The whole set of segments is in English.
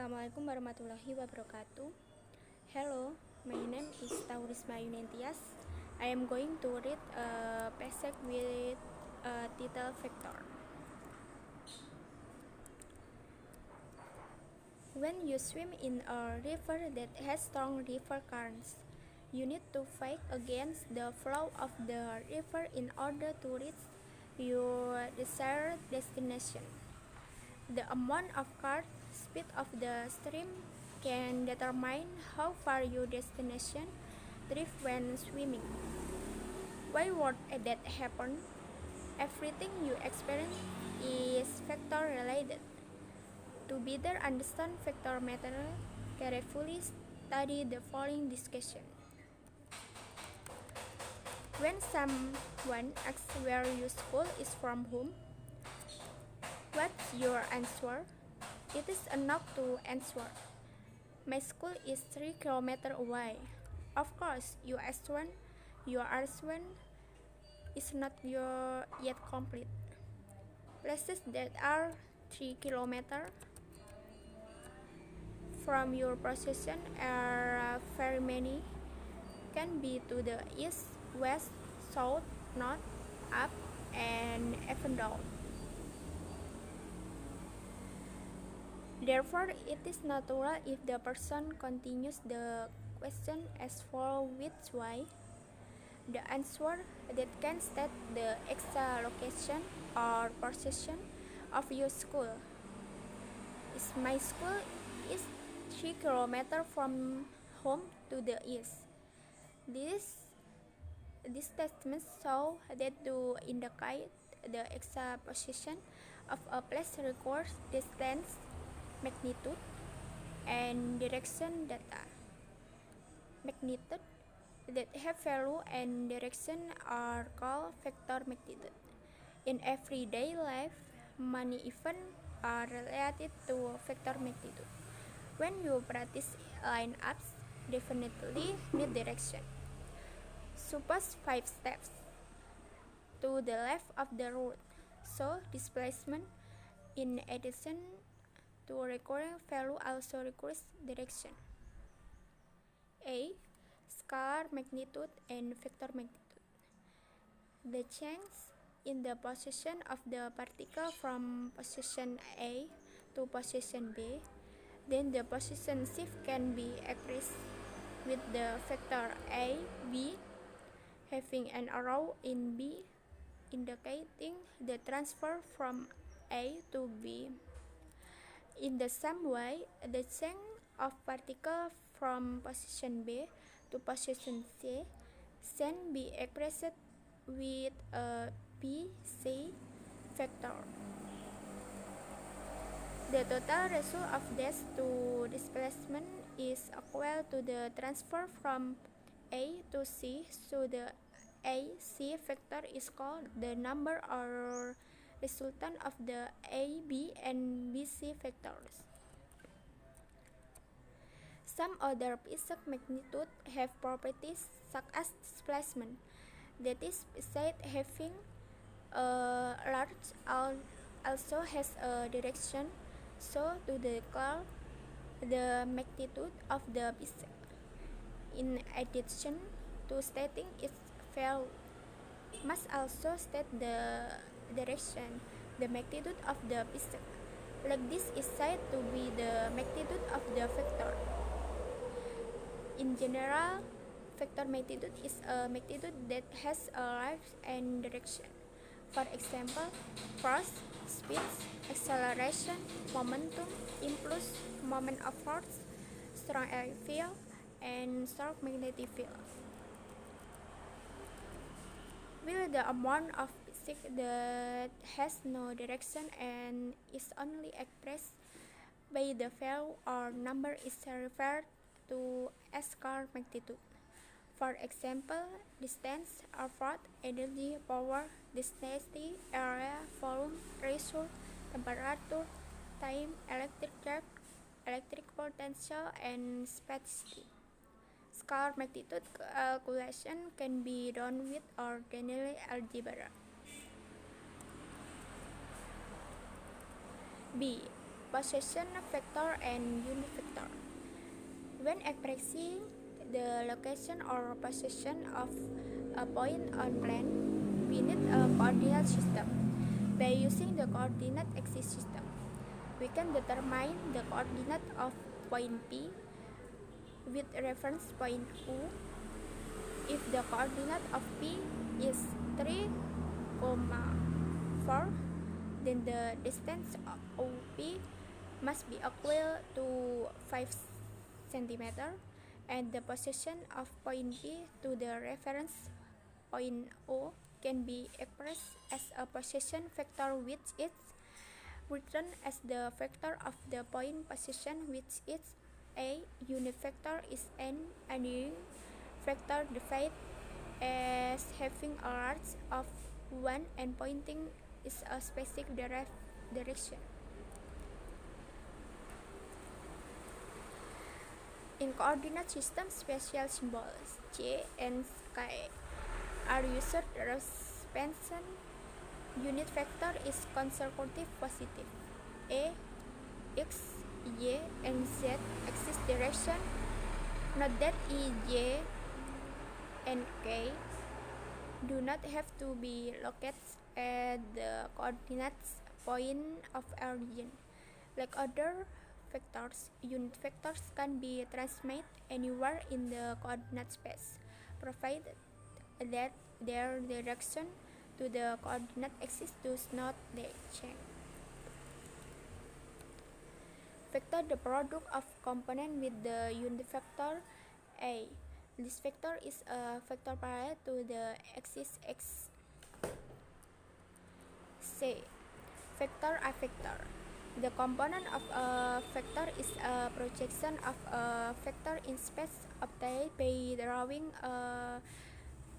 Assalamualaikum warahmatullahi wabarakatuh. Hello, my name is Taurisma Yunentias. I am going to read a passage with a title vector. When you swim in a river that has strong river currents, you need to fight against the flow of the river in order to reach your desired destination. The amount of current speed of the stream can determine how far your destination drift when swimming. Why would that happen? Everything you experience is vector related. To better understand vector material, carefully study the following discussion. When someone asks where your school is from home, what's your answer? It is enough to answer. My school is 3 kilometers away. Of course, your answer is not yet complete. Places that are 3 kilometers from your position are very many. Can be to the east, west, south, north, up, and even down. Therefore, it is natural if the person continues the question as follows: which way? The answer that can state the exact location or position of your school is: my school is 3 kilometers from home to the east. This statement shows that to indicate the exact position of a place requires distance, magnitude, and direction data. Magnitude that have value and direction are called vector magnitude. In everyday life, many events are related to vector magnitude. When you practice line-ups, definitely need direction. Suppose 5 steps to the left of the road, so displacement in addition to recurring value also requires direction. A. Scalar magnitude and vector magnitude. The change in the position of the particle from position A to position B, then the position shift can be expressed with the vector A, B, having an arrow in B indicating the transfer from A to B. In the same way, the change of particle from position B to position C can be expressed with a BC vector. The total result of these two displacements is equal to the transfer from A to C, so the AC vector is called the number or resultant of the A, B, and BC vectors. Some other physics magnitudes have properties such as displacement, that is, besides having a large also has a direction, so to declare the magnitude of the physics. In addition to stating its value, must also state the direction, the magnitude of the physics. Like this is said to be the magnitude of the vector. In general, vector magnitude is a magnitude that has a large and direction. For example, force, speed, acceleration, momentum, impulse, moment of force, strong electric field, and strong magnetic field. Will the amount of physics that has no direction and is only expressed by the value or number is referred to as scalar magnitude. For example, distance, effort, energy, power, density, area, volume, pressure, temperature, time, electric charge, electric potential, and spacetime. Scalar magnitude calculation can be done with ordinary algebra. B. possession vector and unit vector. When expressing the location or position of a point on plan, we need a coordinate system. By using the coordinate axis system, we can determine the coordinate of point P with reference point Q. If the coordinate of P is 3, 4, then the distance of OP must be equal to 5 cm, and the position of point P to the reference point O can be expressed as a position vector which is written as the vector of the point position, which is a unit vector is an enduring vector defined as having a radius of 1 and pointing is a specific direction. In coordinate systems, special symbols J and K are used. Expansion unit vector is consecutive positive. A, X, Y, and Z axis direction. Note that E, J, and K do not have to be located at the coordinates point of origin. Like other vectors, unit vectors can be transmitted anywhere in the coordinate space, provided that their direction to the coordinate axis does not change. Vector the product of component with the unit vector A. This vector is a vector parallel to the axis X. C. Vector A vector. The component of a vector is a projection of a vector in space obtained by drawing a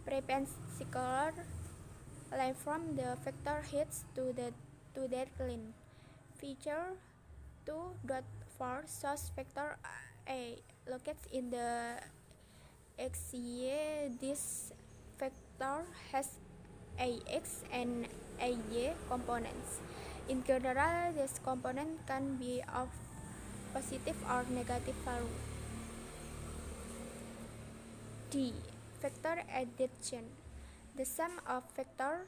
perpendicular line from the vector head to that line. Figure 2.4 shows vector A located in the XY. This vector has AX and AY components. In general, this component can be of positive or negative value. D. Vector addition. The sum of vector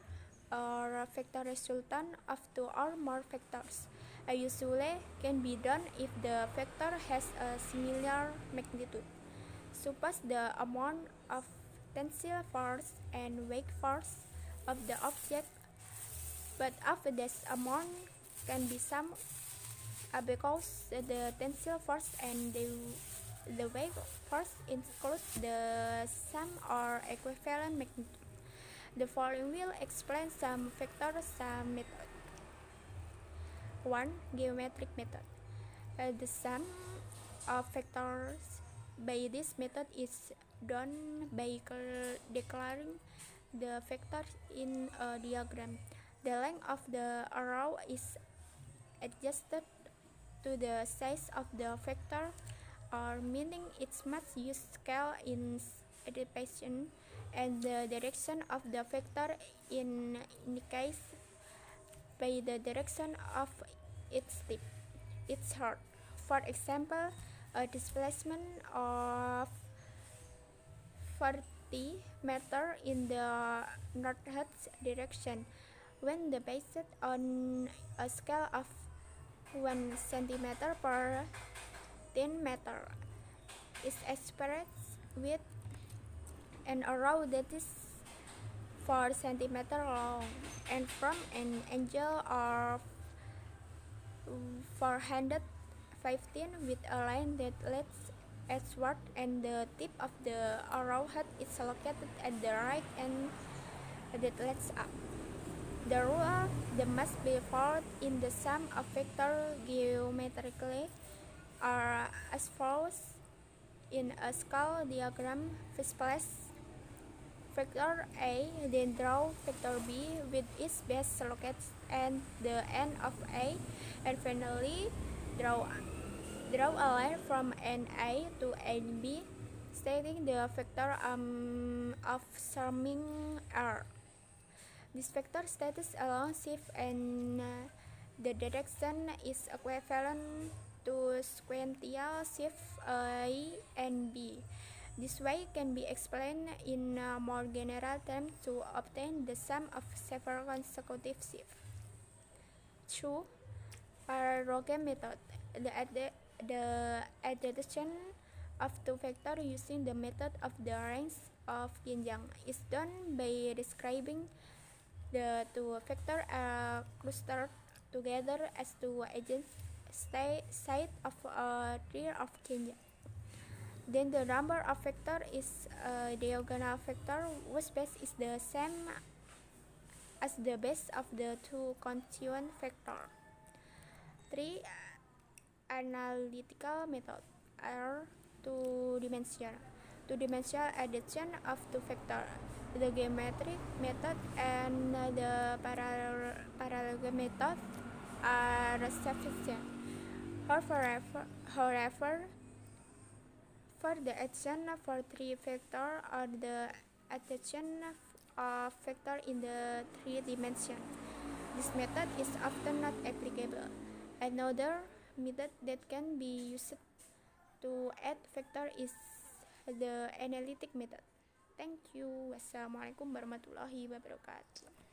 or vector resultant of two or more vectors usually can be done if the vector has a similar magnitude. Suppose the amount of tensile force and weight force of the object, but of this amount can be summed because the tensile force and the weight force include the sum or equivalent magnitude. The following will explain some vector sum method. 1. Geometric method. The sum of vectors by this method is done by declaring the vectors in a diagram. The length of the arrow is adjusted to the size of the vector, or meaning it must use scale in adaptation, and the direction of the vector in indicated by the direction of its tip, its heart. For example, a displacement of 40 meters in the northward direction, when based on a scale of 1 centimeter per 10 meter, is expressed with an arrow that is 4 centimeters long and from an angle of 415 with a line that leads eastward, and the tip of the arrowhead is located at the right end that leads up. The rule that must be followed in the sum of vectors geometrically are as follows. In a scale diagram, first place vector A, then draw vector B with its base located at the end of A, and finally draw a line from end A to end B, stating the vector of summing R. This vector status alone shift and The direction is equivalent to sequential shift A and B. This way can be explained in more general terms to obtain the sum of several consecutive shifts. 2. Parallelogram method. The addition of two vectors using the method of the range of Ganjil is done by describing the two vectors are clustered together as two adjacent sides of a tree of Ganjil. Then the number of vectors is a diagonal vector whose base is the same as the base of the two constituent vectors. 3. Analytical method are two-dimensional addition of two vectors. The geometric method and the parallelogram method are sufficient. However, for the addition for three vectors or the addition of vectors in the three dimensions, this method is often not applicable. Another method that can be used to add vector is the analytic method. Thank you. Wassalamualaikum warahmatullahi wabarakatuh.